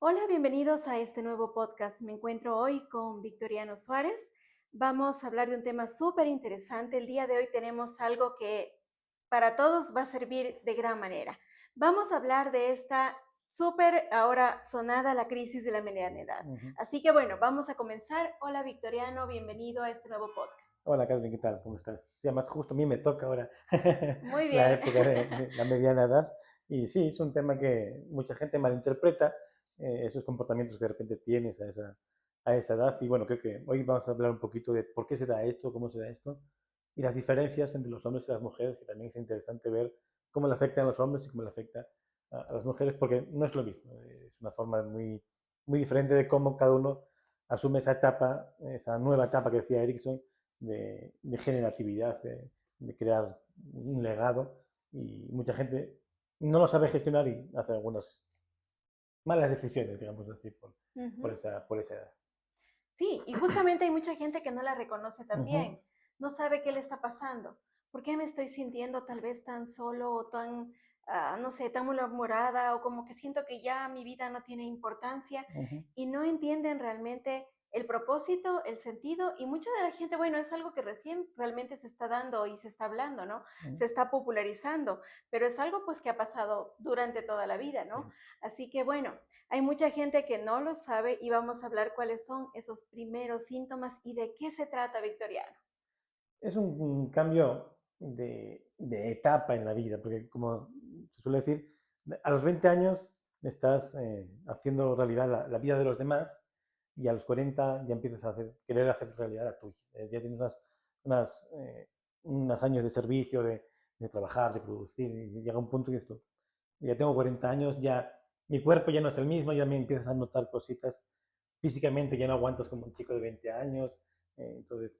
Hola, bienvenidos a este nuevo podcast. Me encuentro hoy con Victoriano Suárez. Vamos a hablar de un tema súper interesante. El día de hoy tenemos algo que para todos va a servir de gran manera. Vamos a hablar de esta súper ahora sonada la crisis de la mediana edad. Ujú. Así que bueno, vamos a comenzar. Hola Victoriano, bienvenido a este nuevo podcast. Hola, Carmen, ¿qué tal? ¿Cómo estás? Sí, además justo a mí me toca ahora Muy la bien. época de la mediana edad y sí, es un tema que mucha gente malinterpreta, esos comportamientos que de repente tienes a esa edad y bueno, creo que hoy vamos a hablar un poquito de por qué se da esto, cómo se da esto y las diferencias entre los hombres y las mujeres, que también es interesante ver cómo le afecta a los hombres y cómo le afecta a las mujeres, porque no es lo mismo, es una forma muy, muy diferente de cómo cada uno asume esa etapa, esa nueva etapa que decía Erickson, de generatividad, de crear un legado y mucha gente no lo sabe gestionar y hace algunas malas decisiones, digamos así, por, Ujú. esa edad. Sí, y justamente hay mucha gente que no la reconoce también, Ujú, no sabe qué le está pasando. ¿Por qué me estoy sintiendo tal vez tan solo o tan, no sé, tan malhumorada o como que siento que ya mi vida no tiene importancia ujú, y no entienden realmente el propósito, el sentido y mucha de la gente, bueno, es algo que recién realmente se está dando y se está hablando, ¿no? ujú. Se está popularizando, pero es algo pues que ha pasado durante toda la vida, ¿no? Sí. Así que bueno, hay mucha gente que no lo sabe y vamos a hablar cuáles son esos primeros síntomas y de qué se trata, Victoriano. Es un cambio de etapa en la vida, porque como se suele decir, a los 20 años estás haciendo realidad la vida de los demás y a los 40 ya empiezas a querer hacer realidad la tuya. Ya tienes unas, eh, unos años de servicio, de trabajar, de producir, y llega un punto que esto, ya tengo 40 años, ya mi cuerpo ya no es el mismo, ya me empiezas a notar cositas físicamente, ya no aguantas como un chico de 20 años, entonces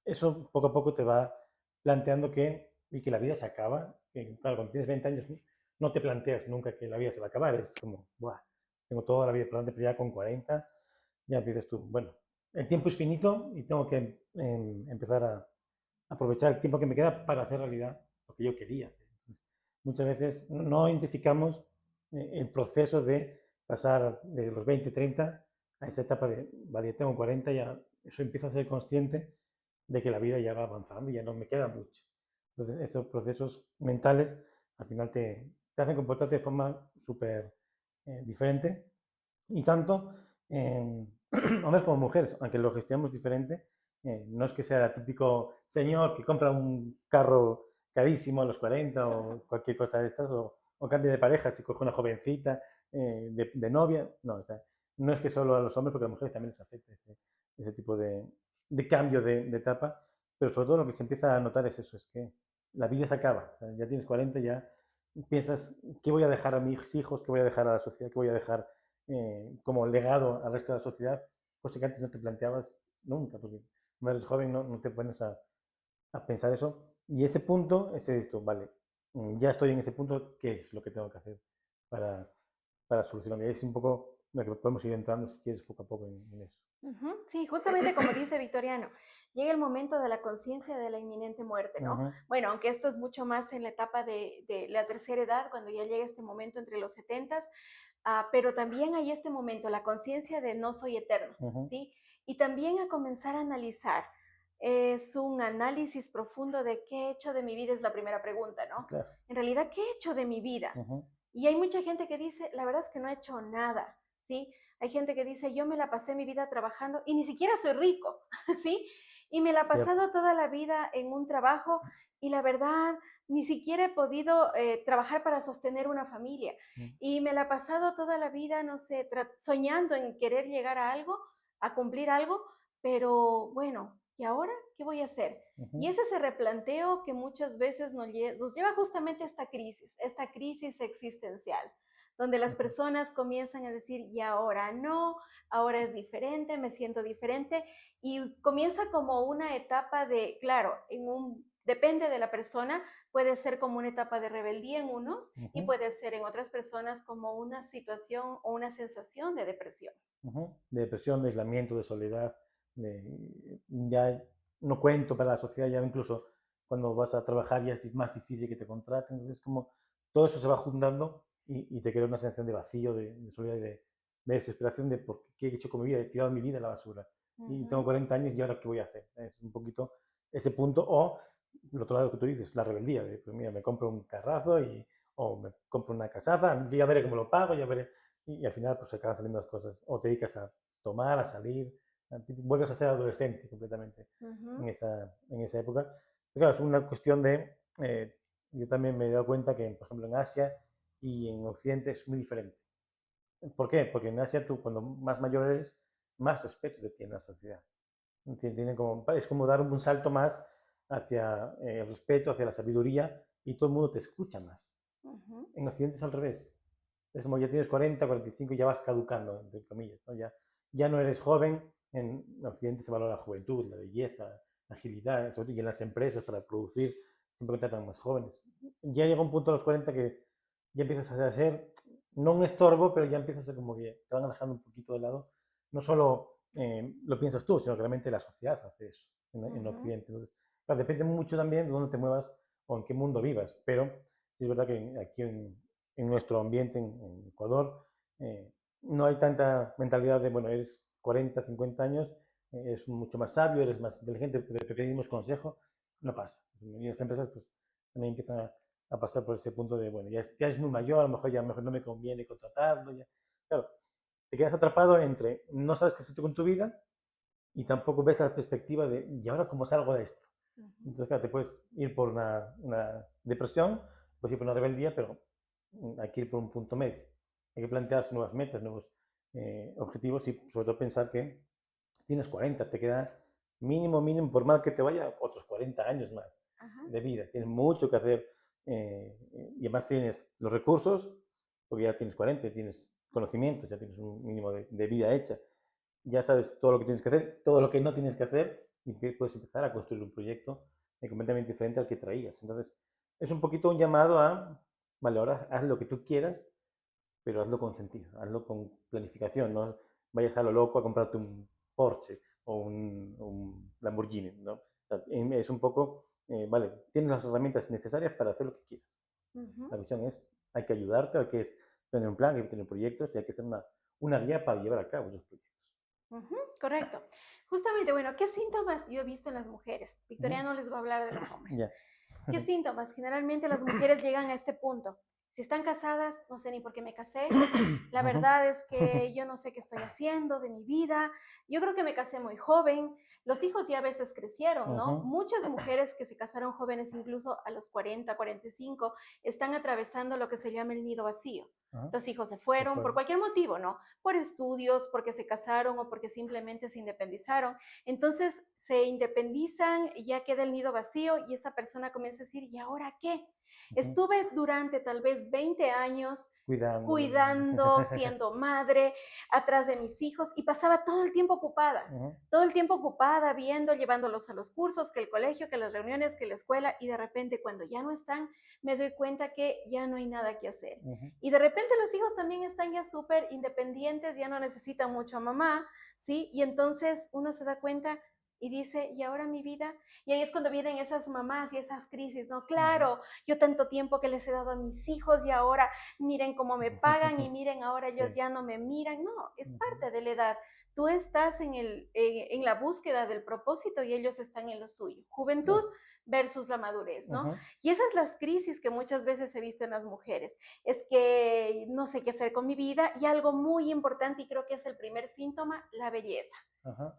eso poco a poco te va planteando que la vida se acaba. Que, claro, cuando tienes 20 años no te planteas nunca que la vida se va a acabar. Es como, Buah, tengo toda la vida por delante, pero ya con 40 ya empiezas tú. Bueno, el tiempo es finito y tengo que empezar a aprovechar el tiempo que me queda para hacer realidad lo que yo quería hacer. Entonces, muchas veces no identificamos el proceso de pasar de los 20, 30 a esa etapa de, vale, tengo 40, ya eso empiezo a ser consciente de que la vida ya va avanzando y ya no me queda mucho. Entonces, esos procesos mentales al final te hacen comportarte de forma súper diferente y tanto hombres como mujeres, aunque lo gestionamos diferente, no es que sea el típico señor que compra un carro carísimo a los 40 o cualquier cosa de estas, o cambia de pareja si coge una jovencita de novia. No, o sea, no es que solo a los hombres, porque a las mujeres también les afecta ese tipo de cambio de etapa, pero sobre todo lo que se empieza a notar es eso, es que la vida se acaba. O sea, ya tienes 40, ya piensas, ¿qué voy a dejar a mis hijos? ¿Qué voy a dejar a la sociedad? ¿Qué voy a dejar como legado al resto de la sociedad? Cosa que antes no te planteabas nunca, porque cuando eres joven no te pones a pensar eso. Y ese punto, ese esto, vale, ya estoy en ese punto, ¿qué es lo que tengo que hacer para, para solucionarlo? Y es un poco lo que podemos ir entrando, si quieres, poco a poco en eso. Ujú. Sí, justamente como dice Victoriano, llega el momento de la conciencia de la inminente muerte, ¿no? Ujú, Bueno, aunque esto es mucho más en la etapa de la tercera edad, cuando ya llega este momento entre los 70, pero también hay este momento, la conciencia de no soy eterno, ujú, ¿sí? Y también a comenzar a analizar. Es un análisis profundo de qué he hecho de mi vida, es la primera pregunta, ¿no? claro. En realidad, ¿qué he hecho de mi vida? Ujú, Y hay mucha gente que dice, la verdad es que no he hecho nada, ¿sí? Hay gente que dice, yo me la pasé mi vida trabajando y ni siquiera soy rico, ¿sí? Y me la he cierto. pasado toda la vida en un trabajo y la verdad, ni siquiera he podido trabajar para sostener una familia. Mm, Y me la he pasado toda la vida, no sé, soñando en querer llegar a algo, a cumplir algo, pero bueno, ¿y ahora qué voy a hacer? Y ujú, ese es el replanteo que muchas veces nos lleva justamente a esta crisis existencial, donde las ujú, personas comienzan a decir, y ahora no, ahora es diferente, me siento diferente, y comienza como una etapa de, claro, depende de la persona, puede ser como una etapa de rebeldía en unos y ujú, puede ser en otras personas como una situación o una sensación de depresión. ujú. De depresión, de aislamiento, de soledad, ya no cuento para la sociedad, ya incluso cuando vas a trabajar ya es más difícil que te contraten, entonces como todo eso se va juntando y te crea una sensación de vacío, de soledad de desesperación de por qué he hecho con mi vida, he tirado mi vida a la basura. Y tengo 40 años y ahora qué voy a hacer. Es un poquito ese punto. O el otro lado que tú dices, la rebeldía. De, pues mira, me compro un carrazo o me compro una casaza, ya veré cómo lo pago, ya veré. Y al final pues acaban saliendo las cosas. O te dedicas a tomar, a salir, vuelves a ser adolescente completamente en esa época. Pero claro, es una cuestión de... yo también me he dado cuenta que, por ejemplo, en Asia y en Occidente es muy diferente. ¿Por qué? Porque en Asia tú cuando más mayor eres, más respeto te tiene la sociedad. Es como dar un salto más hacia el respeto, hacia la sabiduría y todo el mundo te escucha más. En Occidente es al revés. Es como ya tienes 40, 45 y ya vas caducando, entre comillas. ¿No? Ya no eres joven. En Occidente se valora la juventud, la belleza, la agilidad, y en las empresas para producir siempre contratan más jóvenes. Ya llega un punto a los 40 que ya empiezas a ser, no un estorbo, pero ya empiezas a como que te van dejando un poquito de lado. No solo lo piensas tú, sino que realmente la sociedad hace eso en Occidente. Entonces, claro, depende mucho también de dónde te muevas o en qué mundo vivas, pero sí es verdad que aquí en nuestro ambiente en Ecuador no hay tanta mentalidad de, bueno, eres 40, 50 años, eres mucho más sabio, eres más inteligente, te pedimos consejo, no pasa. Y las empresas pues también empiezan a pasar por ese punto de, bueno, ya es muy mayor, a lo mejor ya mejor no me conviene contratarlo. Ya. Claro, te quedas atrapado entre no sabes qué has hecho con tu vida y tampoco ves la perspectiva de, ¿y ahora cómo salgo de esto? Entonces, claro, te puedes ir por una depresión, puedes ir por una rebeldía, pero hay que ir por un punto medio. Hay que plantearse nuevas metas, nuevos objetivos y sobre todo pensar que tienes 40, te queda mínimo, por mal que te vaya, otros 40 años más de vida. Tienes mucho que hacer y además tienes los recursos, porque ya tienes 40, tienes conocimientos, ya tienes un mínimo de vida hecha. Ya sabes todo lo que tienes que hacer, todo lo que no tienes que hacer y puedes empezar a construir un proyecto completamente diferente al que traías. Entonces, es un poquito un llamado a, vale, ahora haz lo que tú quieras, pero hazlo con sentido, hazlo con planificación, no vayas a lo loco a comprarte un Porsche o un Lamborghini, ¿no? O sea, es un poco, vale, tienes las herramientas necesarias para hacer lo que quieras. La cuestión es, hay que ayudarte, hay que tener un plan, hay que tener proyectos y hay que hacer una guía para llevar a cabo esos proyectos. Correcto. Justamente, bueno, ¿qué síntomas yo he visto en las mujeres? Victoria no les va a hablar de los hombres. Yeah. ¿Qué síntomas? Generalmente las mujeres llegan a este punto. Si están casadas, no sé ni por qué me casé. La verdad es que yo no sé qué estoy haciendo de mi vida. Yo creo que me casé muy joven. Los hijos ya a veces crecieron, ¿no? Muchas mujeres que se casaron jóvenes, incluso a los 40, 45, están atravesando lo que se llama el nido vacío. Los hijos se fueron por cualquier motivo, ¿no? Por estudios, porque se casaron o porque simplemente se independizaron. Entonces se independizan, ya queda el nido vacío y esa persona comienza a decir, ¿y ahora qué? Estuve durante tal vez 20 años cuidando, siendo madre, atrás de mis hijos y pasaba todo el tiempo ocupada, viendo, llevándolos a los cursos, que el colegio, que las reuniones, que la escuela y de repente cuando ya no están, me doy cuenta que ya no hay nada que hacer. Y de repente los hijos también están ya súper independientes, ya no necesitan mucho a mamá, ¿sí? Y entonces uno se da cuenta y dice, ¿y ahora mi vida? Y ahí es cuando vienen esas mamás y esas crisis, ¿no? Claro, yo tanto tiempo que les he dado a mis hijos y ahora miren cómo me pagan y miren ahora ellos ya no me miran. No, es parte de la edad. Tú estás en la búsqueda del propósito y ellos están en lo suyo. Juventud versus la madurez, ¿no? Y esas son las crisis que muchas veces he visto en las mujeres. Es que no sé qué hacer con mi vida y algo muy importante y creo que es el primer síntoma, la belleza.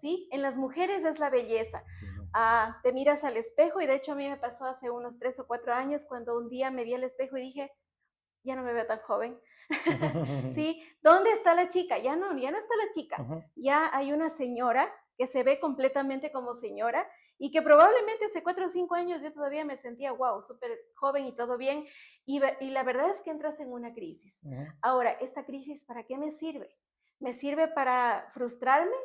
¿Sí? En las mujeres es la belleza. Te miras al espejo y de hecho a mí me pasó hace unos 3 o 4 años cuando un día me vi al espejo y dije, ya no me veo tan joven. ¿Sí? ¿Dónde está la chica? Ya no está la chica. Ya hay una señora que se ve completamente como señora y que probablemente hace 4 o 5 años yo todavía me sentía, wow, súper joven y todo bien. Y la verdad es que entras en una crisis. Ahora, ¿esta crisis para qué me sirve? ¿Me sirve para frustrarme?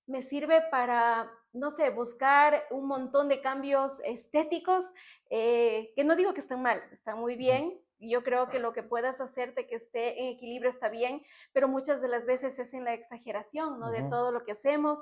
¿Me sirve para, no sé, buscar un montón de cambios estéticos? Que no digo que estén mal, están muy bien. Yo creo que lo que puedas hacerte que esté en equilibrio está bien, pero muchas de las veces es en la exageración, ¿no? De todo lo que hacemos.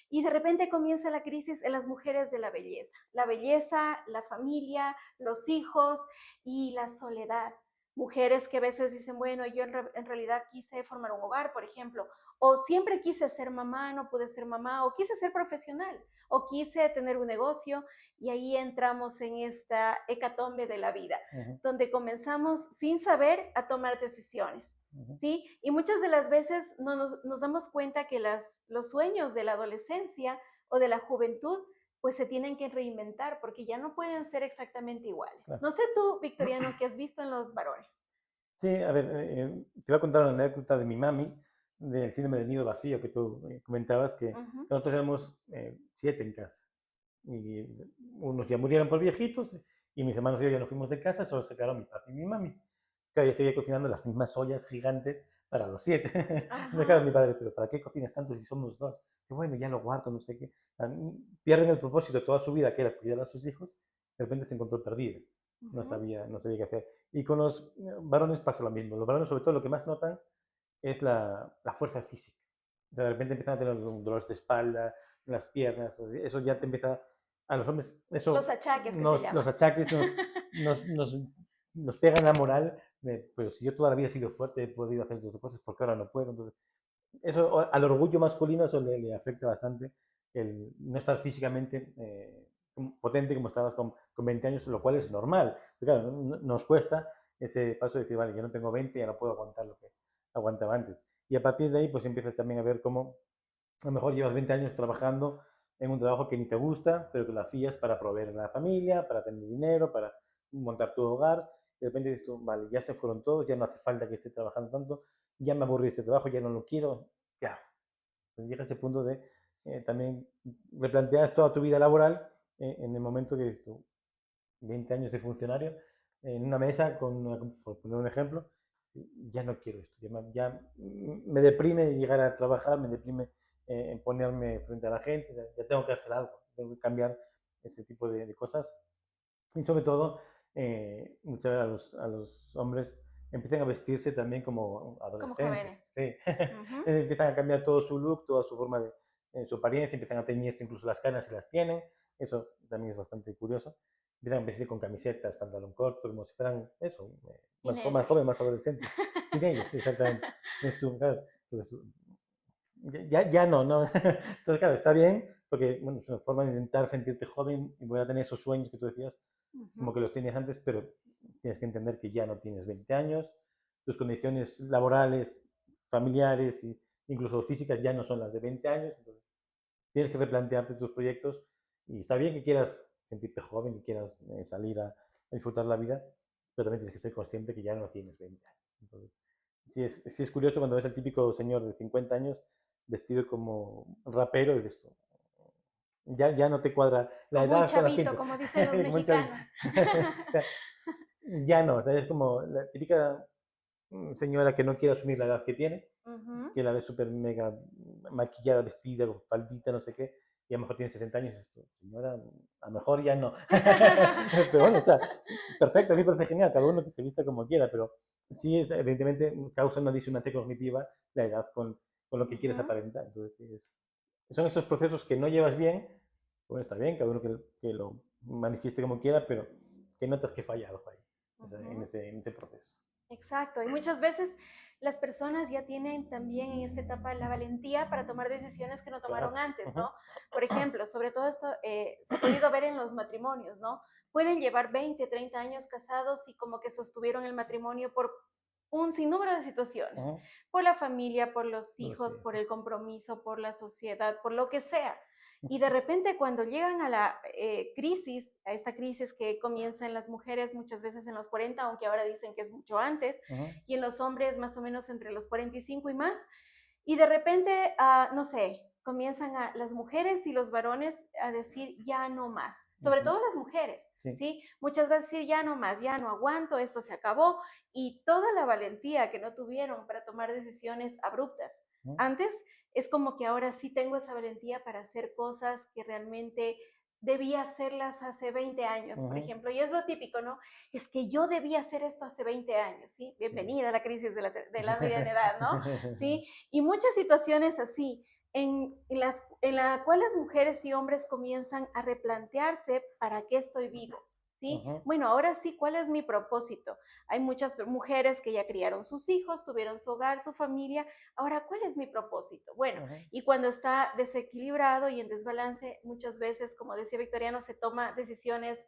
Y de repente comienza la crisis en las mujeres de la belleza. La belleza, la familia, los hijos y la soledad. mujeres que a veces dicen, bueno, yo en realidad quise formar un hogar, por ejemplo, o siempre quise ser mamá, no pude ser mamá, o quise ser profesional, o quise tener un negocio, y ahí entramos en esta hecatombe de la vida, donde comenzamos sin saber a tomar decisiones. ¿Sí? Y muchas de las veces no nos damos cuenta que los sueños de la adolescencia o de la juventud pues se tienen que reinventar porque ya no pueden ser exactamente iguales. Claro. No sé tú, Victoriano, ¿qué has visto en los varones? Sí, a ver, te voy a contar una anécdota de mi mami, del síndrome del nido vacío que tú comentabas, que nosotros éramos 7 en casa. Y unos ya murieron por viejitos y mis hermanos y yo ya nos fuimos de casa, solo se quedaron mi papi y mi mami. Claro, yo seguía cocinando las mismas ollas gigantes para los 7. Entonces, claro, mi padre, pero ¿para qué cocinas tanto si somos 2? Y bueno, ya lo guardo, no sé qué. Pierden el propósito de toda su vida, que era cuidar a sus hijos, de repente se encontró perdido. No sabía qué hacer. Y con los varones pasa lo mismo. Los varones, sobre todo, lo que más notan es la fuerza física. O sea, de repente empiezan a tener dolores de espalda, las piernas, eso ya te empieza, a los hombres, eso, los achaques que se llaman. los achaques nos pegan la moral, pero si yo toda la vida he sido fuerte, he podido hacer otras cosas, ¿por qué ahora no puedo? Entonces, eso al orgullo masculino eso le afecta bastante, el no estar físicamente potente como estabas con 20 años, lo cual es normal. Pero claro, nos cuesta ese paso de decir, vale, yo no tengo 20, ya no puedo aguantar lo que aguantaba antes. Y a partir de ahí, pues empiezas también a ver cómo a lo mejor llevas 20 años trabajando en un trabajo que ni te gusta, pero que lo hacías para proveer a la familia, para tener dinero, para montar tu hogar. Y de repente dices tú, vale, ya se fueron todos, ya no hace falta que esté trabajando tanto, ya me aburrí de este trabajo, ya no lo quiero, ya. Entonces llega ese punto de también replanteas toda tu vida laboral en el momento que dices tú, 20 años de funcionario, en una mesa, por poner un ejemplo, ya no quiero esto, ya me deprime llegar a trabajar, me deprime ponerme frente a la gente, ya tengo que hacer algo, tengo que cambiar ese tipo de cosas. Y sobre todo, muchas veces a los hombres empiezan a vestirse también como Como adolescentes. jóvenes. Sí. Empiezan a cambiar todo su look, toda su forma su apariencia, empiezan a teñirse incluso las canas si las tienen. Eso también es bastante curioso. Empiezan a vestir con camisetas, pantalón corto, como si fueran eso, más jóvenes, más adolescentes. Teenagers, exactamente. Claro, pues, ya no. Entonces, claro, está bien, porque bueno, es una forma de intentar sentirte joven y voy a tener esos sueños que tú decías, como que los tenías antes, pero tienes que entender que ya no tienes 20 años, tus condiciones laborales, familiares e incluso físicas ya no son las de 20 años, entonces tienes que replantearte tus proyectos y está bien que quieras sentirte joven y quieras salir a disfrutar la vida, pero también tienes que ser consciente que ya no tienes 20 años. Entonces, sí es curioso cuando ves al típico señor de 50 años vestido como rapero y dices, ya no te cuadra la como un edad con la chavito, pinta. como dicen los Como un chavito. mexicanos. Ya no, o sea, es como la típica señora que no quiere asumir la edad que tiene, que la ve súper mega maquillada, vestida, con faldita, no sé qué, y a lo mejor tiene 60 años. Esto, señora, a lo mejor ya no. Pero bueno, o sea, perfecto, a mí me parece genial, cada uno que se vista como quiera, pero sí, evidentemente, causa una disonancia cognitiva la edad con lo que quieres aparentar. Entonces, son esos procesos que no llevas bien, bueno, está bien, cada uno que lo manifieste como quiera, pero que notas que falla algo ahí, en ese proceso. Exacto, y muchas veces las personas ya tienen también en esta etapa la valentía para tomar decisiones que no tomaron Claro. antes, ¿no? Por ejemplo, sobre todo esto se ha podido ver en los matrimonios, ¿no? Pueden llevar 20, 30 años casados y como que sostuvieron el matrimonio por un sinnúmero de situaciones, por la familia, por los hijos, por el compromiso, por la sociedad, por lo que sea. Y de repente cuando llegan a la crisis, a esta crisis que comienza en las mujeres muchas veces en los 40, aunque ahora dicen que es mucho antes, y en los hombres más o menos entre los 45 y más, y de repente, no sé, comienzan las mujeres y los varones a decir ya no más, sobre todo las mujeres. ¿Sí? Muchas veces decir ya no más, ya no aguanto, esto se acabó, y toda la valentía que no tuvieron para tomar decisiones abruptas. Antes es como que ahora sí tengo esa valentía para hacer cosas que realmente debía hacerlas hace 20 años, por ejemplo, y es lo típico, ¿no? Es que yo debía hacer esto hace 20 años, ¿sí? Bienvenida a la crisis de la mediana edad, ¿no? ¿Sí? Y muchas situaciones así, en la cual las mujeres y hombres comienzan a replantearse para qué estoy vivo, ¿sí? Ujú, Bueno, ahora sí, ¿cuál es mi propósito? Hay muchas mujeres que ya criaron sus hijos, tuvieron su hogar, su familia. Ahora, ¿cuál es mi propósito? Bueno, ujú, y cuando está desequilibrado y en desbalance, muchas veces, como decía Victoriano, se toma decisiones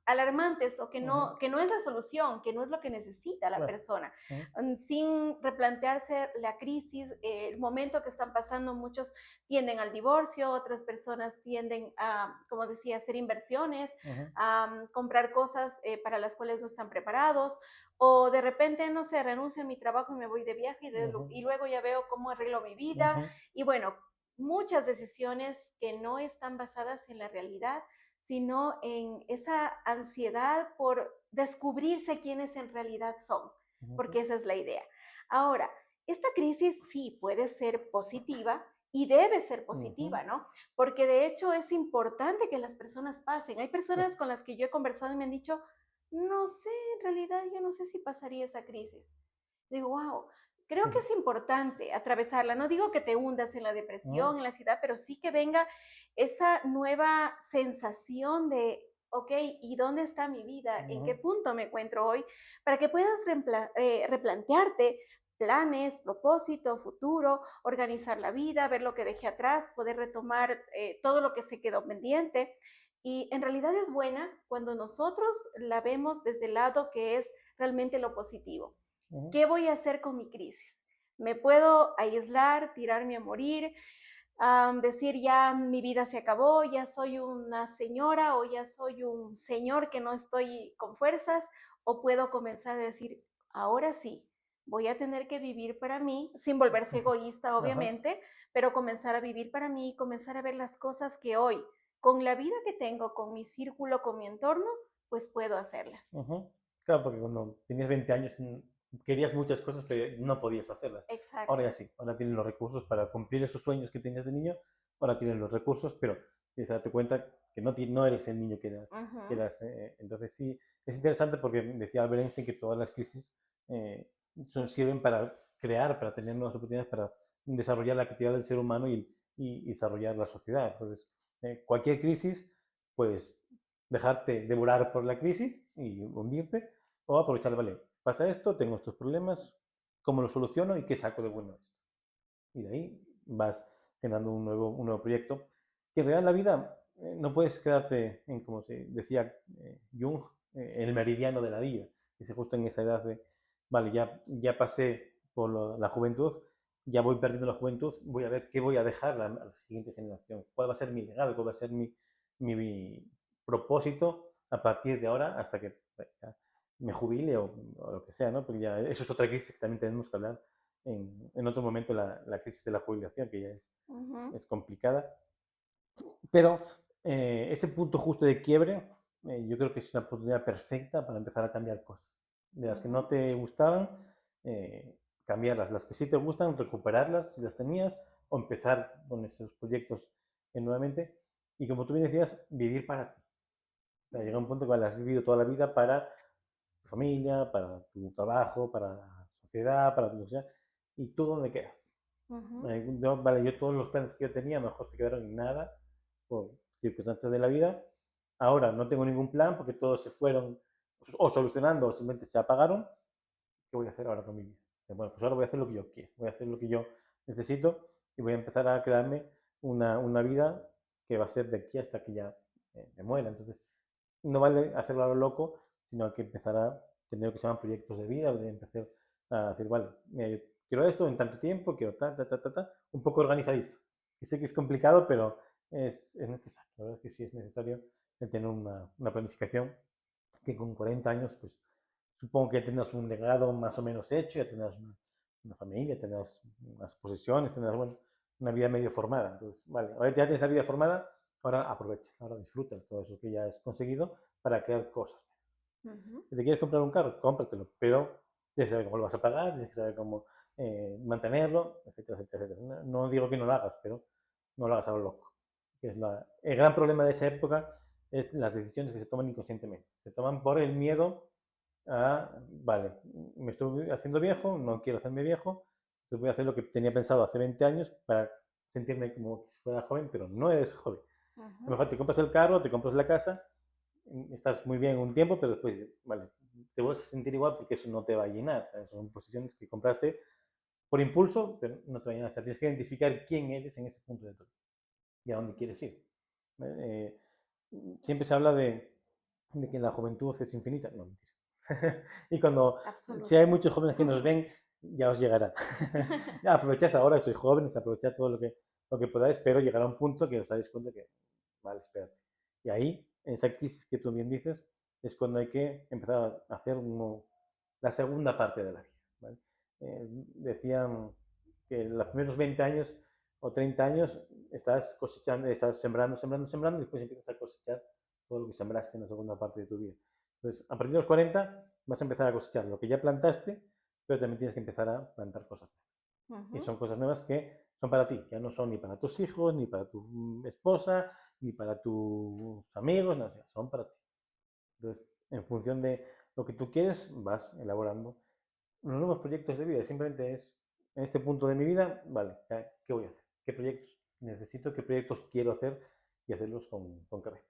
alarmantes o ujú, que no es la solución, que no es lo que necesita la claro, persona, ujú, sin replantearse la crisis, el momento que están pasando. Muchos tienden al divorcio, otras personas tienden a, como decía, hacer inversiones, ujú, a comprar cosas para las cuales no están preparados, o de repente, no sé, renuncio a mi trabajo y me voy de viaje ujú, y luego ya veo cómo arreglo mi vida. ujú, Y bueno, muchas decisiones que no están basadas en la realidad, sino en esa ansiedad por descubrirse quiénes en realidad son, ujú, porque esa es la idea. Ahora, esta crisis sí puede ser positiva y debe ser ujú, positiva, ¿no? Porque de hecho es importante que las personas pasen. Hay claro, personas con las que yo he conversado y me han dicho, no sé, en realidad yo no sé si pasaría esa crisis. Digo, wow, creo que ujú, es importante atravesarla. No digo que te hundas en la ujú, depresión, en la ansiedad, pero sí que venga esa nueva sensación de, ok, ¿y dónde está mi vida? ¿En qué ujú, punto me encuentro hoy? Para que puedas replantearte planes, propósito, futuro, organizar la vida, ver lo que dejé atrás, poder retomar todo lo que se quedó pendiente. Y en realidad es buena cuando nosotros la vemos desde el lado que es realmente lo positivo. ujú, ¿Qué voy a hacer con mi crisis? ¿Me puedo aislar, tirarme a morir, decir ya mi vida se acabó, ya soy una señora o ya soy un señor que no estoy con fuerzas? ¿O puedo comenzar a decir, ahora sí, voy a tener que vivir para mí, sin volverse ujú, egoísta, ajá, obviamente, pero comenzar a vivir para mí, comenzar a ver las cosas que hoy, con la vida que tengo, con mi círculo, con mi entorno, pues puedo hacerlas? ujú. Claro, porque cuando tenías 20 años querías muchas cosas, pero no podías hacerlas. Ahora Exacto. ya sí, ahora tienes los recursos para cumplir esos sueños que tenías de niño, ahora tienes los recursos, pero tienes que darte cuenta que no eres el niño que Ujú. eras. Entonces sí, es interesante porque decía Albert Einstein que todas las crisis eh, sirven para crear, para tener nuevas oportunidades, para desarrollar la creatividad del ser humano y desarrollar la sociedad. Entonces, cualquier crisis, puedes dejarte devorar por la crisis y hundirte, o aprovechar, vale, pasa esto, tengo estos problemas, ¿cómo lo soluciono y qué saco de bueno de esto? Y de ahí vas generando un nuevo proyecto, que en realidad en la vida no puedes quedarte en, como se decía Jung, el meridiano de la vida, que se justo en esa edad de, vale, ya pasé por la juventud, ya voy perdiendo la juventud, voy a ver qué voy a dejar a la siguiente generación, cuál va a ser mi legado, cuál va a ser mi propósito a partir de ahora hasta que me jubile o lo que sea, ¿no? Porque ya eso es otra crisis que también tenemos que hablar en otro momento, la crisis de la jubilación, que ya Ujú. es complicada. Pero ese punto justo de quiebre, yo creo que es una oportunidad perfecta para empezar a cambiar cosas. De las que no Ujú. te gustaban, eh, cambiarlas. Las que sí te gustan, recuperarlas si las tenías, o empezar con esos proyectos nuevamente. Y como tú bien decías, vivir para ti. O sea, llega un punto que has vivido toda la vida para tu familia, para tu trabajo, para la sociedad, para tu sociedad, y tú dónde quedas. Ujú. Vale, yo todos los planes que yo tenía, a lo mejor se quedaron en nada por circunstancias de la vida. Ahora no tengo ningún plan porque todos se fueron o solucionando o simplemente se apagaron. ¿Qué voy a hacer ahora con mi vida? Bueno, pues ahora voy a hacer lo que yo quiero, voy a hacer lo que yo necesito y voy a empezar a crearme una vida que va a ser de aquí hasta que ya me muera. Entonces, no vale hacerlo a lo loco, sino hay que empezar a tener lo que se llaman proyectos de vida, de empezar a decir, vale, mira, yo quiero esto en tanto tiempo, quiero un poco organizadito. Y sé que es complicado, pero es necesario. La verdad es que sí es necesario tener una planificación que con 40 años, pues supongo que tendrás un legado más o menos hecho, ya tendrás una familia, tendrás unas posesiones, tendrás, bueno, una vida medio formada. Entonces, vale, ahora ya tienes la vida formada, ahora aprovecha, ahora disfruta de todo eso que ya has conseguido para crear cosas. Ujú. Si te quieres comprar un carro, cómpratelo, pero tienes que saber cómo lo vas a pagar, tienes que saber cómo mantenerlo, etcétera, etcétera, etcétera. No digo que no lo hagas, pero no lo hagas a lo loco. El gran problema de esa época es las decisiones que se toman inconscientemente. Se toman por el miedo a, vale, me estoy haciendo viejo, no quiero hacerme viejo, entonces voy a hacer lo que tenía pensado hace 20 años para sentirme como si fuera joven, pero no eres joven. A lo Ujú. mejor te compras el carro, te compras la casa, estás muy bien un tiempo, pero después, vale, te vuelves a sentir igual porque eso no te va a llenar, ¿sabes? Son posiciones que compraste por impulso, pero no te va a llenar. O sea, tienes que identificar quién eres en ese punto de tu vida y a dónde quieres ir. ¿Vale? Siempre se habla de que la juventud es infinita. No, mentira. Y cuando, si hay Absolutamente. muchos jóvenes que nos ven, ya os llegará. Ya, aprovechad ahora, sois jóvenes, aprovechad todo lo que podáis, pero llegará un punto que os daréis cuenta que, vale, espérate. Y ahí, en esa crisis que tú bien dices, es cuando hay que empezar a hacer la segunda parte de la vida. ¿Vale? Decían que en los primeros 20 años o 30 años estás cosechando, estás sembrando, sembrando, sembrando, y después empiezas a cosechar todo lo que sembraste en la segunda parte de tu vida. Entonces, a partir de los 40 vas a empezar a cosechar lo que ya plantaste, pero también tienes que empezar a plantar cosas. Y Ujú. son cosas nuevas que son para ti, ya no son ni para tus hijos, ni para tu esposa, ni para tus amigos, no, son para ti. Entonces, en función de lo que tú quieres, vas elaborando los nuevos proyectos de vida. Simplemente es, en este punto de mi vida, vale, ¿qué voy a hacer? ¿Qué proyectos necesito? ¿Qué proyectos quiero hacer? Y hacerlos con cabeza.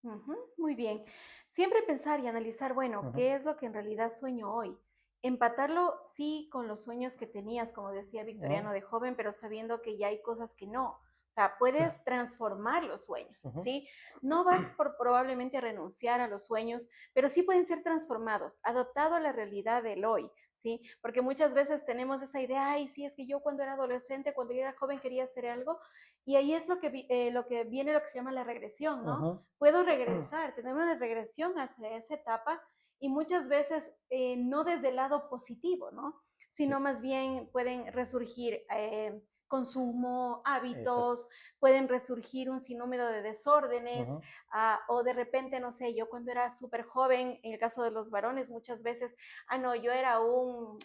Ujú, muy bien. Siempre pensar y analizar, bueno, Ujú. ¿qué es lo que en realidad sueño hoy? Empatarlo, sí, con los sueños que tenías, como decía Victoriano, Ujú. de joven, pero sabiendo que ya hay cosas que no. O sea, puedes Claro. transformar los sueños, Ujú. ¿sí? No vas por probablemente a renunciar a los sueños, pero sí pueden ser transformados, adaptado a la realidad del hoy, ¿sí? Porque muchas veces tenemos esa idea, ay, sí, es que yo cuando era adolescente, cuando yo era joven quería hacer algo, y ahí es lo que viene, lo que se llama la regresión, ¿no? Ujú. Puedo regresar, tener una regresión hacia esa etapa y muchas veces no desde el lado positivo, ¿no? Sino Sí, más bien pueden resurgir consumo, exacto. hábitos, pueden resurgir un sinnúmero de desórdenes, Ujú. o de repente, no sé, yo cuando era súper joven, en el caso de los varones, muchas veces, no, yo era un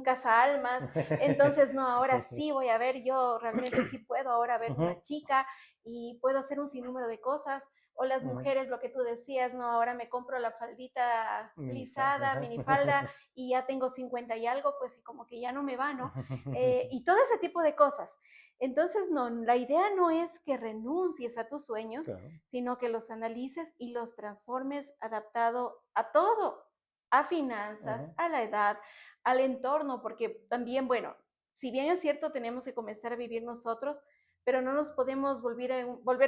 cazaalmas, entonces no, ahora Sí, sí. sí voy a ver, yo realmente sí puedo ahora ver Ujú. una chica y puedo hacer un sinnúmero de cosas, o las Ujú. mujeres, lo que tú decías, no, ahora me compro la faldita Minifalda, lisada, ajá. minifalda, y ya tengo 50 y algo, pues y como que ya no me va, ¿no? Y todo ese tipo de cosas. Entonces, no, la idea no es que renuncies a tus sueños, Claro. sino que los analices y los transformes adaptado a todo, a finanzas, Ujú. a la edad, al entorno, porque también, bueno, si bien es cierto, tenemos que comenzar a vivir nosotros, pero no nos podemos volver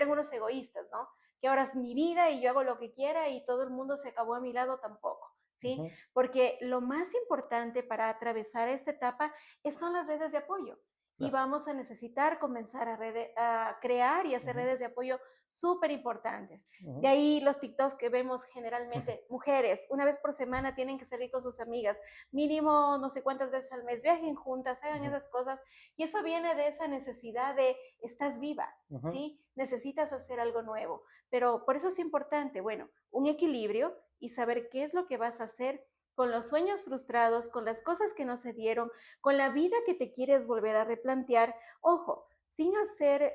en unos egoístas, ¿no? Que ahora es mi vida y yo hago lo que quiera y todo el mundo se acabó a mi lado tampoco, ¿sí? Ujú. Porque lo más importante para atravesar esta etapa son las redes de apoyo. Y Claro. vamos a necesitar comenzar a crear y hacer Ujú. redes de apoyo súper importantes. De Ujú. ahí los TikToks que vemos generalmente, mujeres, una vez por semana tienen que salir con sus amigas, mínimo no sé cuántas veces al mes, viajen juntas, hagan Ujú. esas cosas. Y eso viene de esa necesidad de, estás viva, Ujú. ¿sí? Necesitas hacer algo nuevo. Pero por eso es importante, bueno, un equilibrio y saber qué es lo que vas a hacer con los sueños frustrados, con las cosas que no se dieron, con la vida que te quieres volver a replantear. Ojo, sin hacer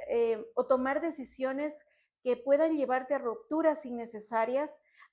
o tomar decisiones que puedan llevarte a rupturas innecesarias,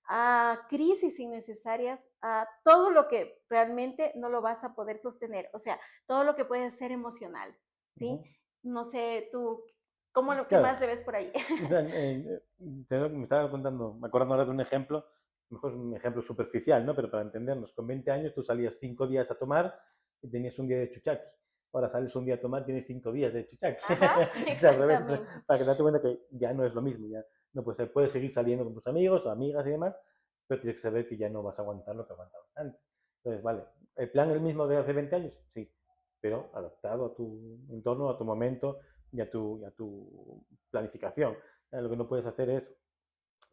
a crisis innecesarias, a todo lo que realmente no lo vas a poder sostener, o sea, todo lo que puede ser emocional, ¿sí? Ujú. No sé, tú, ¿cómo lo que Claro. más le ves por ahí? O sea, me estaba contando, me acuerdo ahora de un ejemplo, mejor un ejemplo superficial, ¿no? Pero para entendernos, con 20 años tú salías 5 días a tomar y tenías un día de chuchaqui. Ahora sales un día a tomar, tienes 5 días de chuchaqui. Ajá, Es al revés, exactamente. para que te das cuenta que ya no es lo mismo, ya no puedes, puedes seguir saliendo con tus amigos o amigas y demás, pero tienes que saber que ya no vas a aguantar lo que aguantabas antes. Entonces, vale, ¿el plan es el mismo de hace 20 años? Sí, pero adaptado a tu entorno, a tu momento y a tu planificación. Lo que no puedes hacer es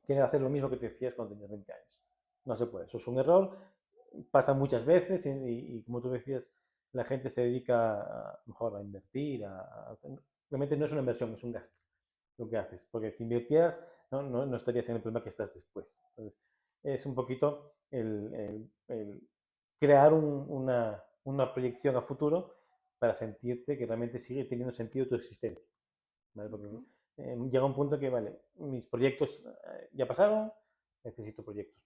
querer hacer lo mismo que te decías cuando tenías 20 años. No se puede. Eso es un error. Pasa muchas veces y como tú decías, la gente se dedica mejor a invertir. Realmente no es una inversión, es un gasto lo que haces. Porque si invirtieras, no estarías en el problema que estás después. Entonces, es un poquito el crear una proyección a futuro para sentirte que realmente sigue teniendo sentido tu existencia. ¿Vale? Porque Ujú. llega un punto que, vale, mis proyectos ya pasaron, necesito proyectos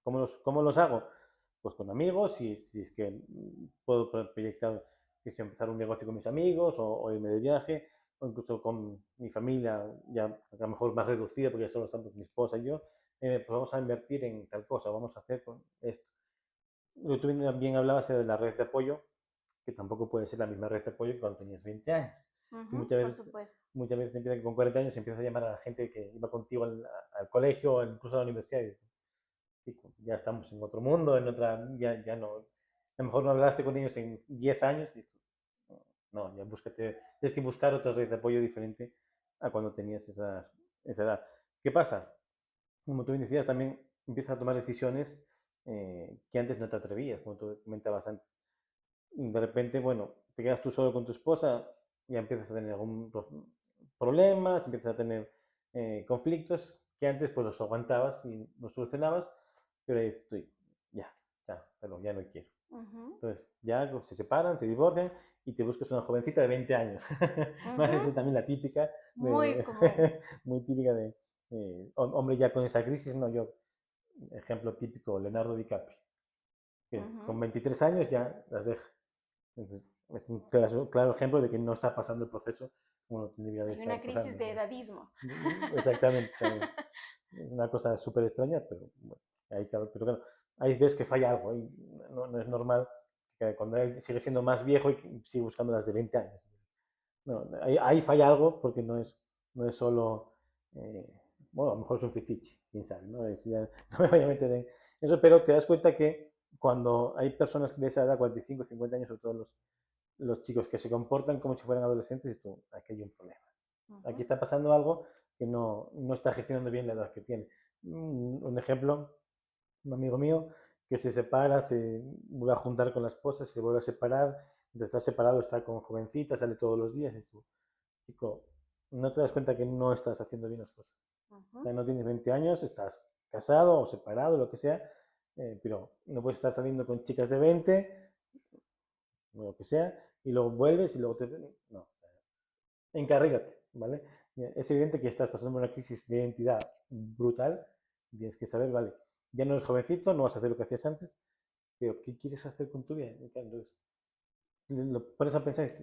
nuevos. ¿Cómo los hago? Pues con amigos, si es que puedo proyectar que si empezar un negocio con mis amigos o irme de viaje, o incluso con mi familia, ya a lo mejor más reducida, porque ya solo estamos mi esposa y yo, pues vamos a invertir en tal cosa, vamos a hacer con esto. Lo que tú también hablabas de la red de apoyo, que tampoco puede ser la misma red de apoyo que cuando tenías 20 años. Y Por supuesto. muchas veces empieza que con 40 años empiezas a llamar a la gente que iba contigo al colegio o incluso a la universidad. Y ya estamos en otro mundo, en otra, ya no. A lo mejor no hablaste con ellos en 10 años y no, ya búscate, tienes que buscar otra red de apoyo diferente a cuando tenías esa edad. ¿Qué pasa? Como tú bien decías, también empiezas a tomar decisiones que antes no te atrevías, como tú comentabas antes. De repente, bueno, te quedas tú solo con tu esposa, ya empiezas a tener algún problemas, empiezas a tener conflictos que antes pues los aguantabas y los solucionabas, pero ahí estoy, ya, pero ya no quiero. Entonces, ya pues, se separan, se divorcian y te buscas una jovencita de 20 años. Esa es también la típica, Muy común. muy típica de hombre ya con esa crisis, no, yo, ejemplo típico, Leonardo DiCaprio, que con 23 años ya las deja. Entonces, es un claro ejemplo de que no está pasando el proceso como lo tendría de Hay estar una crisis pasando. de edadismo. Exactamente, ¿sabes? Una cosa súper extraña, pero bueno, pero claro, ahí ves que falla algo, y no es normal que cuando él sigue siendo más viejo y sigue buscando las de 20 años. No, ahí falla algo porque no es solo, bueno, a lo mejor es un fetiche, quién sabe, ¿no? No me voy a meter en eso, pero te das cuenta que cuando hay personas de esa edad, 45, 50 años, sobre todo los chicos que se comportan como si fueran adolescentes, y tú, aquí hay un problema. Aquí está pasando algo que no está gestionando bien la edad que tiene. Un ejemplo, un amigo mío que se separa, se vuelve a juntar con la esposa, se vuelve a separar, de estar separado está con jovencitas, sale todos los días, y tú, chico, no te das cuenta que no estás haciendo bien las cosas. O sea, no tienes 20 años, estás casado o separado, lo que sea, pero no puedes estar saliendo con chicas de 20, o lo que sea, y luego vuelves y luego te... No, encarrígate, ¿vale? Es evidente que estás pasando por una crisis de identidad brutal, tienes que saber, vale, ya no eres jovencito, no vas a hacer lo que hacías antes, pero ¿qué quieres hacer con tu vida? Entonces, lo pones a pensar,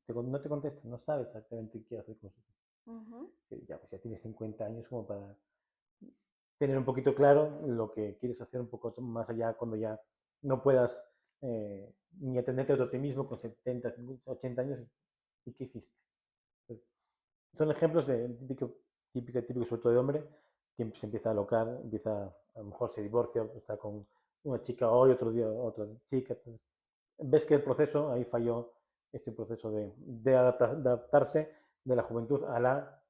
no te contestas, no sabes exactamente qué quiere hacer con su vida. Ya, pues ya tienes 50 años como para tener un poquito claro lo que quieres hacer un poco más allá cuando ya no puedas ni atenderte a ti mismo con 70, 80 años. ¿Y qué hiciste? Son ejemplos de típico, sobre todo de hombre, que se empieza a alocar, a lo mejor se divorcia, está con una chica hoy, otro día otra chica. Entonces, ves que el proceso, ahí falló este proceso de adaptarse de la juventud a la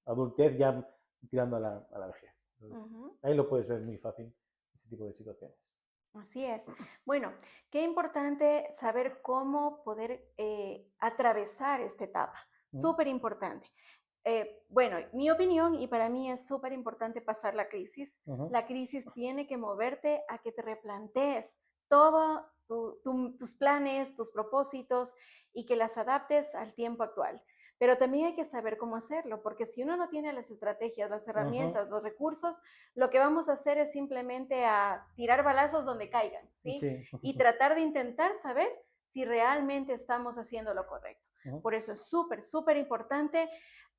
adultez, ya tirando a la vejez. Entonces, ahí lo puedes ver muy fácil, ese tipo de situaciones. Así es. Bueno, qué importante saber cómo poder atravesar esta etapa. Súper importante. Bueno, mi opinión, y para mí es súper importante pasar la crisis. La crisis tiene que moverte a que te replantees todos tus planes, tus propósitos y que las adaptes al tiempo actual. Pero también hay que saber cómo hacerlo, porque si uno no tiene las estrategias, las herramientas, los recursos, lo que vamos a hacer es simplemente a tirar balazos donde caigan, ¿sí? Sí. Y tratar de intentar saber si realmente estamos haciendo lo correcto. Por eso es súper, súper importante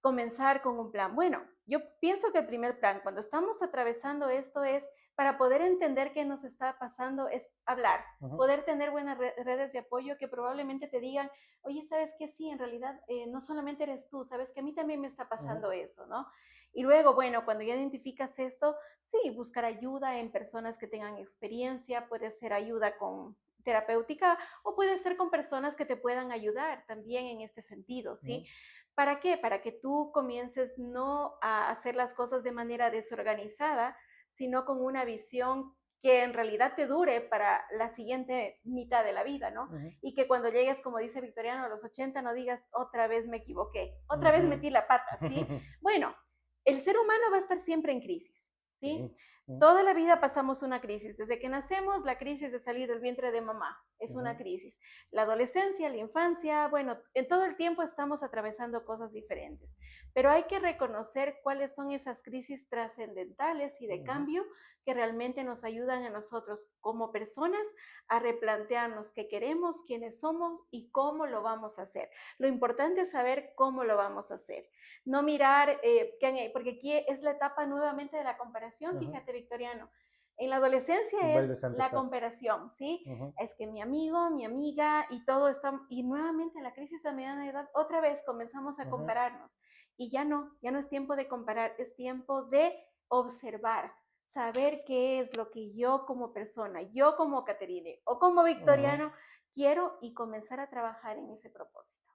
comenzar con un plan. Bueno, yo pienso que el primer plan, cuando estamos atravesando esto, es para poder entender qué nos está pasando, es hablar, poder tener buenas redes de apoyo que probablemente te digan, oye, ¿sabes qué? Sí, en realidad no solamente eres tú, sabes que a mí también me está pasando eso, ¿no? Y luego, bueno, cuando ya identificas esto, sí, buscar ayuda en personas que tengan experiencia, puede ser ayuda con terapéutica o puede ser con personas que te puedan ayudar también en este sentido, ¿sí? ¿Para qué? Para que tú comiences no a hacer las cosas de manera desorganizada, sino con una visión que en realidad te dure para la siguiente mitad de la vida, ¿no? Y que cuando llegues, como dice Victoriano, a los 80 no digas, otra vez me equivoqué, otra vez metí la pata, ¿sí? Bueno, el ser humano va a estar siempre en crisis, ¿sí? Toda la vida pasamos una crisis. Desde que nacemos, la crisis de salir del vientre de mamá es una crisis. La adolescencia, la infancia, bueno, en todo el tiempo estamos atravesando cosas diferentes. Pero hay que reconocer cuáles son esas crisis trascendentales y de cambio que realmente nos ayudan a nosotros como personas a replantearnos qué queremos, quiénes somos y cómo lo vamos a hacer. Lo importante es saber cómo lo vamos a hacer. No mirar, porque aquí es la etapa nuevamente de la comparación, fíjate, Victoriano. En la adolescencia es la comparación, ¿sí? Es que mi amigo, mi amiga y todo está, y nuevamente en la crisis de mediana edad, otra vez comenzamos a compararnos. Y ya no es tiempo de comparar, es tiempo de observar, saber qué es lo que yo como persona, yo como Caterine o como Victoriano quiero y comenzar a trabajar en ese propósito.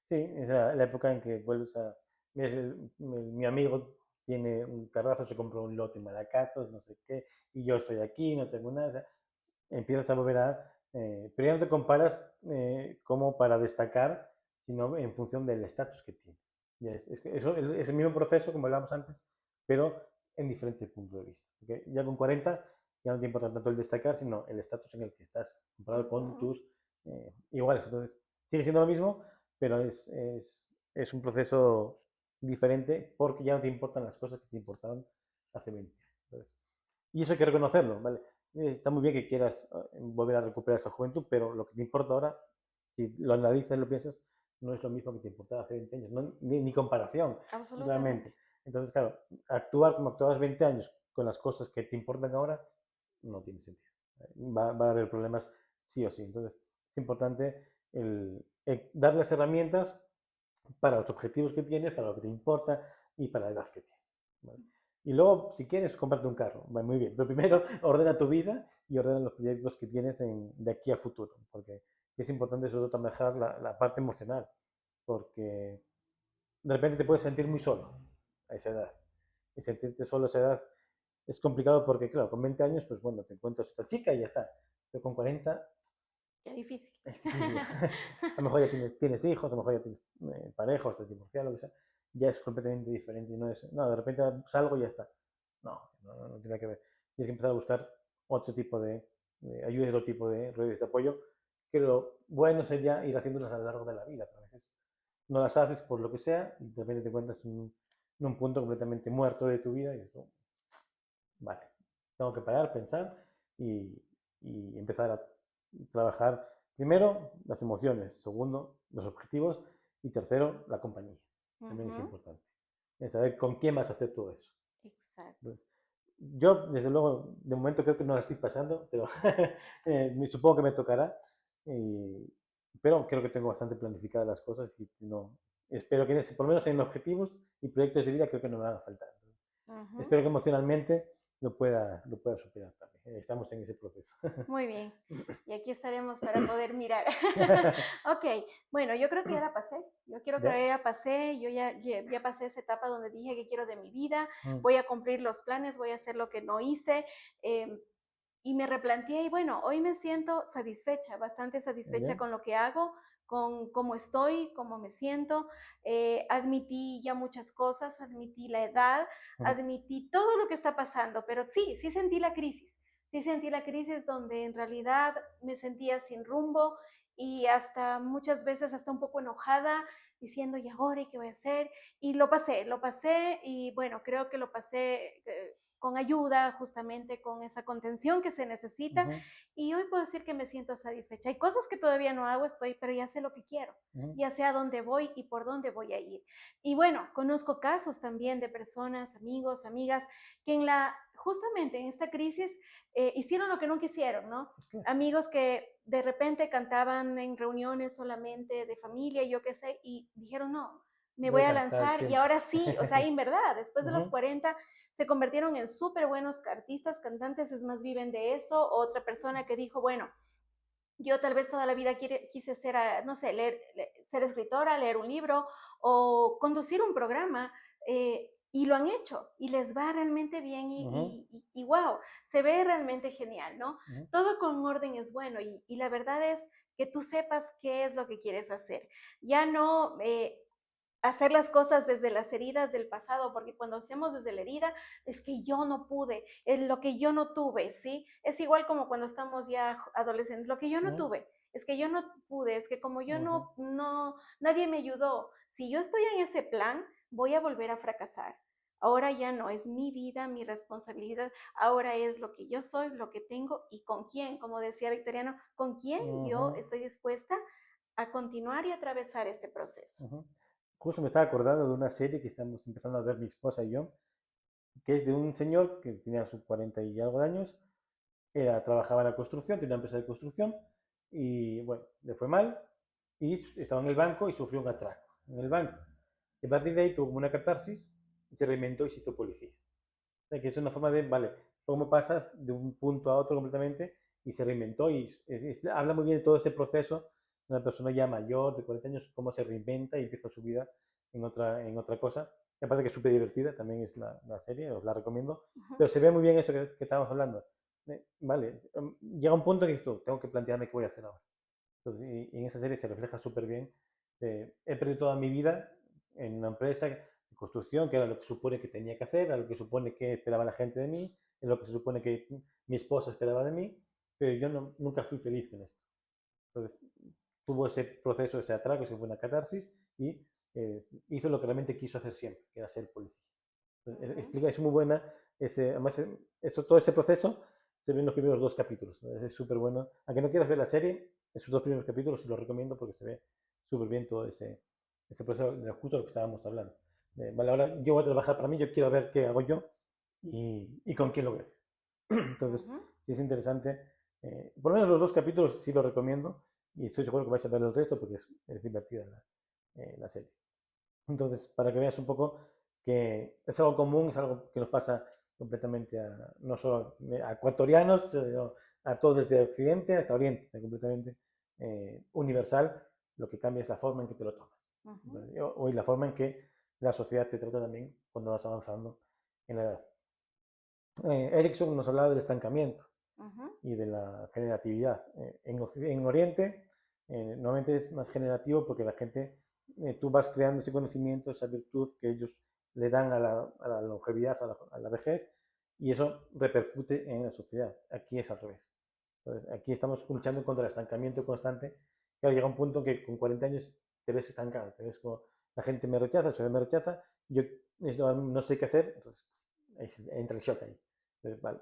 Sí, es la época en que vuelves a... Mi amigo tiene un carrazo, se compró un lote en Malacatos, no sé qué, y yo estoy aquí, no tengo nada. O sea, empiezas a volver a... pero ya no te comparas como para destacar, sino en función del estatus que tienes. Eso es el mismo proceso, como hablábamos antes, pero en diferentes puntos de vista. ¿Okay? Ya con 40 ya no te importa tanto el destacar, sino el estatus en el que estás comparado con tus iguales. Entonces, sigue siendo lo mismo, pero es un proceso diferente porque ya no te importan las cosas que te importaban hace 20 años. Entonces, y eso hay que reconocerlo, ¿vale? Está muy bien que quieras volver a recuperar esa juventud, pero lo que te importa ahora, si lo analizas, lo piensas, no es lo mismo que te importaba hace 20 años, no, ni comparación, realmente. Entonces, claro, actuar como actuabas 20 años con las cosas que te importan ahora, no tiene sentido. Va a haber problemas sí o sí. Entonces, es importante dar las herramientas para los objetivos que tienes, para lo que te importa y para la edad que tienes. ¿Vale? Y luego, si quieres, cómprate un carro. Va muy bien. Pero primero, ordena tu vida y ordena los proyectos que tienes de aquí a futuro. Porque es importante sobre todo trabajar la parte emocional. Porque de repente te puedes sentir muy solo a esa edad. Y sentirte solo a esa edad es complicado porque, claro, con 20 años, pues bueno, te encuentras otra chica y ya está. Pero con 40 qué difícil. es difícil. A lo mejor ya tienes hijos, a lo mejor ya tienes pareja, o estás divorciado, lo que sea. Ya es completamente diferente. No, no, de repente salgo y ya está. No tiene que ver. Tienes que empezar a buscar otro tipo de ayuda, otro tipo de redes de apoyo. Que lo bueno sería ir haciéndolas a lo largo de la vida. A veces no las haces por lo que sea y de repente te encuentras en un punto completamente muerto de tu vida y dices, vale, tengo que parar, pensar y empezar a trabajar primero las emociones, segundo los objetivos y tercero la compañía. También es importante. Es saber con quién vas a hacer todo eso. Exacto. Entonces, yo, desde luego, de momento creo que no la estoy pasando, pero supongo que me tocará. Pero creo que tengo bastante planificadas las cosas y no, espero que por lo menos en objetivos y proyectos de vida creo que no me van a faltar. Espero que emocionalmente lo pueda superar también. Estamos en ese proceso. Muy bien. Y aquí estaremos para poder mirar. Ok, bueno, yo creo que ya la pasé. Yo quiero que ya pasé. Yo ya pasé esa etapa donde dije que quiero de mi vida. Voy a cumplir los planes, voy a hacer lo que no hice. Y me replanteé y bueno, hoy me siento satisfecha, bastante satisfecha con lo que hago, con cómo estoy, cómo me siento. Admití ya muchas cosas, admití la edad, admití todo lo que está pasando, pero sí sentí la crisis. Sí sentí la crisis donde en realidad me sentía sin rumbo y hasta muchas veces hasta un poco enojada, diciendo, ¿y ahora qué voy a hacer? Y lo pasé y bueno, creo que lo pasé con ayuda, justamente con esa contención que se necesita. Y hoy puedo decir que me siento satisfecha. Hay cosas que todavía no hago, pero ya sé lo que quiero, ya sé a dónde voy y por dónde voy a ir. Y bueno, conozco casos también de personas, amigos, amigas, que justamente en esta crisis hicieron lo que no quisieron, ¿no? Amigos que de repente cantaban en reuniones solamente de familia, yo qué sé, y dijeron, no, me voy a lanzar y ahora sí, o sea, en verdad, después de los 40 se convirtieron en súper buenos artistas, cantantes, es más, viven de eso. Otra persona que dijo, bueno, yo tal vez toda la vida quise ser, no sé, ser escritora, leer un libro o conducir un programa, y lo han hecho y les va realmente bien y wow, se ve realmente genial, ¿no? Todo con orden es bueno y la verdad es que tú sepas qué es lo que quieres hacer. Ya no hacer las cosas desde las heridas del pasado, porque cuando hacemos desde la herida, es que yo no pude, es lo que yo no tuve, ¿sí? Es igual como cuando estamos ya adolescentes, lo que yo no Ujú, tuve, es que yo no pude, es que como yo ujú, nadie me ayudó. Si yo estoy en ese plan, voy a volver a fracasar. Ahora ya no, es mi vida, mi responsabilidad, ahora es lo que yo soy, lo que tengo y con quién, como decía Victoriano, con quién yo ujú, estoy dispuesta a continuar y atravesar este proceso. ujú. Justo me estaba acordando de una serie que estamos empezando a ver mi esposa y yo, que es de un señor que tenía sus 40 y algo de años, trabajaba en la construcción, tenía una empresa de construcción y bueno, le fue mal y estaba en el banco y sufrió un atraco en el banco. Y a partir de ahí tuvo como una catarsis y se reinventó y se hizo policía. O sea, que es una forma de, vale, cómo pasas de un punto a otro completamente y se reinventó y habla muy bien de todo ese proceso de una persona ya mayor, de 40 años, cómo se reinventa y empieza su vida en otra cosa. Me parece que es súper divertida, también es la serie, os la recomiendo. Ujú, Pero se ve muy bien eso que estábamos hablando. Vale, llega un punto que dices tú, tengo que plantearme qué voy a hacer ahora. Entonces, y en esa serie se refleja súper bien. He perdido toda mi vida en una empresa de construcción, que era lo que supone que tenía que hacer, era lo que supone que esperaba la gente de mí, es lo que se supone que mi esposa esperaba de mí, pero yo nunca fui feliz con esto. Entonces, tuvo ese proceso, ese atraco, ese fue una catarsis y hizo lo que realmente quiso hacer siempre, que era ser policía. Entonces, ujú, explica, es muy buena, además, todo ese proceso se ve en los primeros dos capítulos, ¿no? Es súper bueno. Aunque no quieras ver la serie, esos dos primeros capítulos sí los recomiendo porque se ve súper bien todo ese proceso de justo lo que estábamos hablando. Vale, ahora yo voy a trabajar para mí, yo quiero ver qué hago yo y con quién lo voy a hacer. Entonces, ujú, sí es interesante. Por lo menos los dos capítulos sí los recomiendo y estoy seguro que vais a ver el resto porque es divertida la serie. Entonces, para que veas un poco que es algo común, es algo que nos pasa completamente no solo a ecuatorianos, sino a todos desde Occidente hasta Oriente, es completamente universal. Lo que cambia es la forma en que te lo tomas. ujú, Y la forma en que la sociedad te trata también cuando vas avanzando en la edad. Erickson nos hablaba del estancamiento ujú, y de la generatividad. En Oriente, normalmente es más generativo porque la gente, tú vas creando ese conocimiento, esa virtud que ellos le dan a la longevidad, a la vejez, y eso repercute en la sociedad. Aquí es al revés. Entonces, aquí estamos luchando contra el estancamiento constante. Claro, llega un punto que con 40 años te ves estancado, te ves como la gente me rechaza, la sociedad me rechaza, yo no sé qué hacer, entonces entra el shock ahí. Entonces, vale,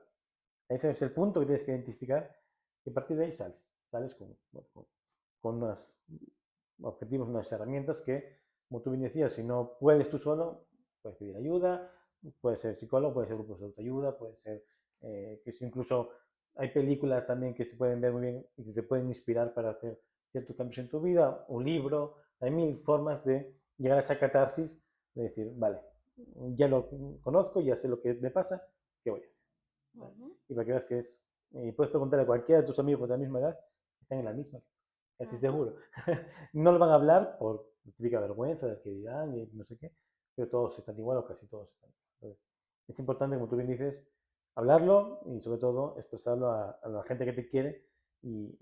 ese es el punto que tienes que identificar y a partir de ahí sales con unos objetivos, unas herramientas que, como tú bien decías, si no puedes tú solo, puedes pedir ayuda, puede ser psicólogo, puede ser grupos de autoayuda, puede ser que incluso hay películas también que se pueden ver muy bien y que te pueden inspirar para hacer ciertos cambios en tu vida, un libro, hay mil formas de llegar a esa catarsis, de decir, vale, ya lo conozco, ya sé lo que me pasa, ¿qué voy a hacer? ¿Vale? ujú, Y para que veas que es, y puedes preguntar a cualquiera de tus amigos de la misma edad, están en la misma, casi ujú, seguro. No lo van a hablar por típica vergüenza de que dirán y no sé qué, pero todos están igual o casi todos están igual. Entonces, es importante, como tú bien dices, hablarlo y sobre todo expresarlo a la gente que te quiere y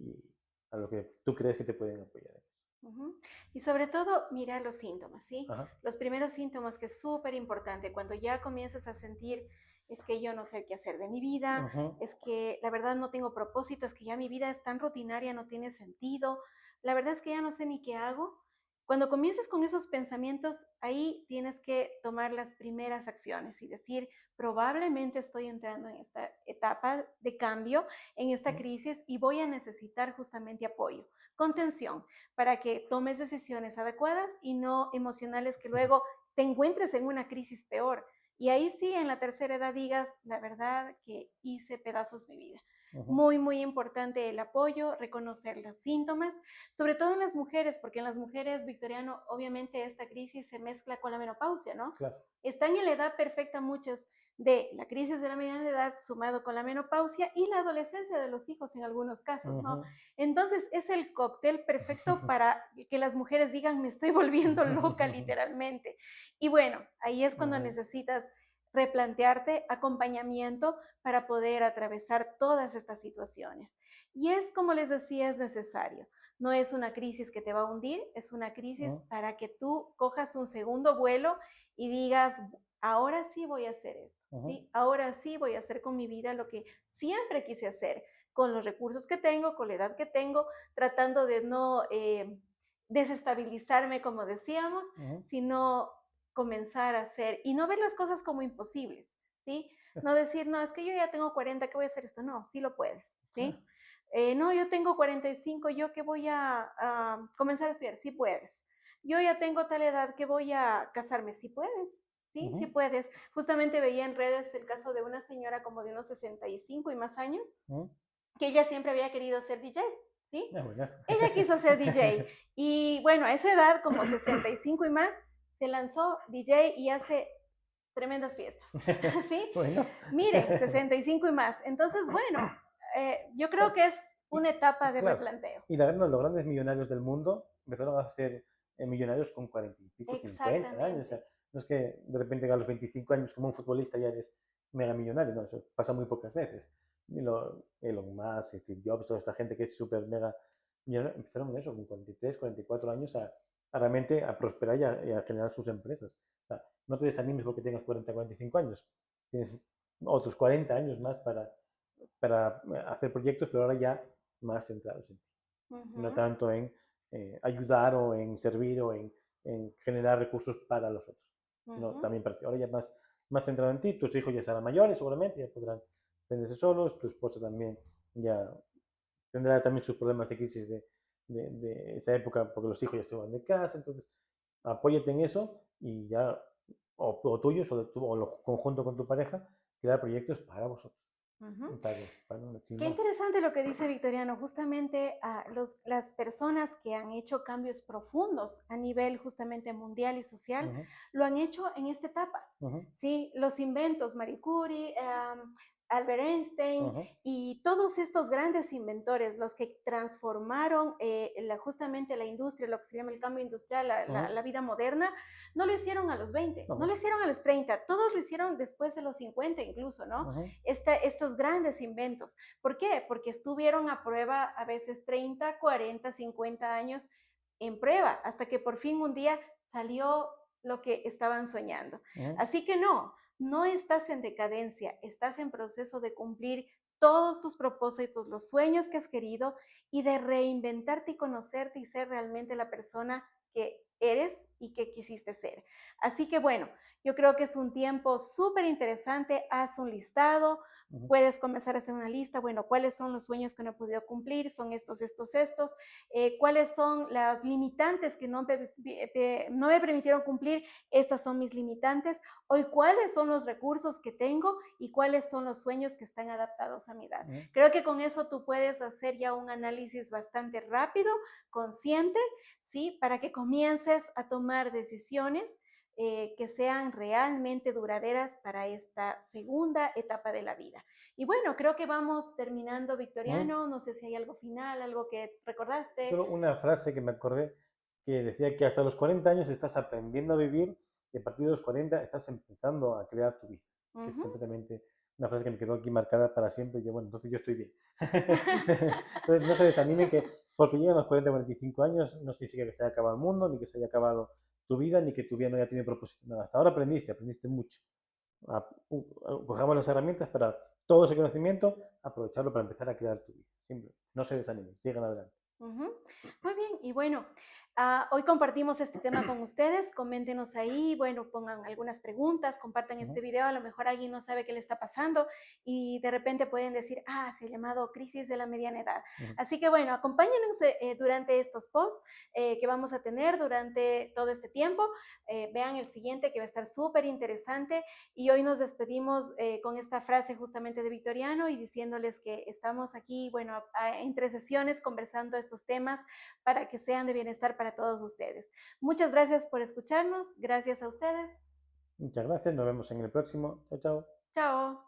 a lo que tú crees que te pueden apoyar. ujú. Y sobre todo, mira los síntomas, ¿sí? Ajá. Los primeros síntomas que es súper importante, cuando ya comienzas a sentir, es que yo no sé qué hacer de mi vida, Ujú, es que la verdad no tengo propósito, es que ya mi vida es tan rutinaria, no tiene sentido, la verdad es que ya no sé ni qué hago. Cuando comiences con esos pensamientos, ahí tienes que tomar las primeras acciones y decir, probablemente estoy entrando en esta etapa de cambio, en esta ujú, crisis y voy a necesitar justamente apoyo, contención, para que tomes decisiones adecuadas y no emocionales que ujú, luego te encuentres en una crisis peor. Y ahí sí, en la tercera edad digas, la verdad que hice pedazos mi vida. ujú. Muy, muy importante el apoyo, reconocer los síntomas, sobre todo en las mujeres, porque en las mujeres, Victoriano, obviamente esta crisis se mezcla con la menopausia, ¿no? Claro. Están en la edad perfecta muchas de la crisis de la mediana edad sumado con la menopausia y la adolescencia de los hijos en algunos casos, ¿no? Ujú. Entonces es el cóctel perfecto para que las mujeres digan me estoy volviendo loca literalmente. Y bueno, ahí es cuando Ujú. necesitas replantearte acompañamiento para poder atravesar todas estas situaciones. Y es, como les decía, es necesario. No es una crisis que te va a hundir, es una crisis Ujú, para que tú cojas un segundo vuelo y digas, ahora sí voy a hacer esto, ujú, ¿sí? Ahora sí voy a hacer con mi vida lo que siempre quise hacer, con los recursos que tengo, con la edad que tengo, tratando de no desestabilizarme, como decíamos, ujú. sino comenzar a hacer y no ver las cosas como imposibles, ¿sí? No decir, no, es que yo ya tengo 40, ¿qué voy a hacer esto? No, sí lo puedes, Claro. ¿sí? No, yo tengo 45, ¿yo qué voy a comenzar a estudiar? Sí puedes. Yo ya tengo tal edad que voy a casarme, sí puedes, ¿sí? Sí Ujú, puedes. Justamente veía en redes el caso de una señora como de unos 65 y más años, ujú. que ella siempre había querido ser DJ, ¿sí? Ah, bueno. Ella quiso ser DJ y bueno, a esa edad, como 65 y más, se lanzó DJ y hace tremendas fiestas, ¿sí? Bueno. Miren, 65 y más. Entonces, bueno, yo creo que es una etapa de Claro, replanteo. y los grandes millonarios del mundo empezaron a ser millonarios con 40 y pico, 50 años. O sea, Exactamente. no es que de repente a los 25 años, como un futbolista, ya eres mega millonario. No, eso pasa muy pocas veces. Elon Musk, Steve Jobs, toda esta gente que es súper mega millonaria, empezaron en eso, con 43, 44 años, a realmente a prosperar y a generar sus empresas. O sea, no te desanimes porque tengas 40, 45 años. Tienes otros 40 años más para hacer proyectos, pero ahora ya más centrados en ti, no Ujú, tanto en ayudar o en servir o en generar recursos para los otros, sino ujú, también para ti. Ahora ya más centrado en ti, tus hijos ya serán mayores seguramente, ya podrán venderse solos, tu esposa también ya tendrá también sus problemas de crisis de esa época porque los hijos ya se van de casa, entonces apóyate en eso y ya, o tuyos o lo conjunto con tu pareja, crear proyectos para vosotros, ujú. para no decir Qué más. interesante lo que dice Victoriano. Justamente las personas que han hecho cambios profundos a nivel justamente mundial y social Ujú, lo han hecho en esta etapa. ujú, ¿Sí? Los inventos, Marie Curie, Albert Einstein ujú, y todos estos grandes inventores, los que transformaron justamente la industria, lo que se llama el cambio industrial, ujú. la vida moderna, no lo hicieron a los 20, no lo No, hicieron a los 30, todos lo hicieron después de los 50 incluso, ¿no? ujú, Estos grandes inventos. ¿Por qué? Porque estuvieron a prueba a veces 30, 40, 50 años en prueba, hasta que por fin un día salió lo que estaban soñando. ujú, Así que no, no estás en decadencia, estás en proceso de cumplir todos tus propósitos, los sueños que has querido y de reinventarte y conocerte y ser realmente la persona que eres y que quisiste ser. Así que bueno, yo creo que es un tiempo súper interesante, haz un listado, ujú, puedes comenzar a hacer una lista, bueno, cuáles son los sueños que no he podido cumplir, son estos, cuáles son las limitantes que no me permitieron cumplir, estas son mis limitantes, hoy cuáles son los recursos que tengo y cuáles son los sueños que están adaptados a mi edad. ujú, Creo que con eso tú puedes hacer ya un análisis bastante rápido, consciente, ¿sí? Para que comiences a tomar decisiones que sean realmente duraderas para esta segunda etapa de la vida. Y bueno, creo que vamos terminando, ujú. Victoriano. No sé si hay algo final, algo que recordaste. Solo una frase que me acordé que decía que hasta los 40 años estás aprendiendo a vivir y a partir de los 40 estás empezando a crear tu vida, que es Ujú. completamente una frase que me quedó aquí marcada para siempre y yo, bueno, entonces yo estoy bien. Entonces no se desanimen que porque llegan los 40 o 45 años no significa que se haya acabado el mundo, ni que se haya acabado tu vida, ni que tu vida no haya tenido propósito. Nada, hasta ahora aprendiste mucho. Cojamos las herramientas para todo ese conocimiento, aprovecharlo para empezar a crear tu vida. Siempre. No se desanimen, sigan adelante. Ujú. Muy bien, y bueno, hoy compartimos este tema con ustedes, coméntenos ahí, bueno, pongan algunas preguntas, compartan Ujú, este video, a lo mejor alguien no sabe qué le está pasando y de repente pueden decir, se ha llamado crisis de la mediana edad. ujú. Así que bueno, acompáñenos durante estos posts que vamos a tener durante todo este tiempo, vean el siguiente que va a estar súper interesante y hoy nos despedimos con esta frase justamente de Victoriano y diciéndoles que estamos aquí, bueno, entre sesiones conversando estos temas para que sean de bienestar para todos ustedes. Muchas gracias por escucharnos, gracias a ustedes. Muchas gracias, nos vemos en el próximo. Chao, chao. Chao.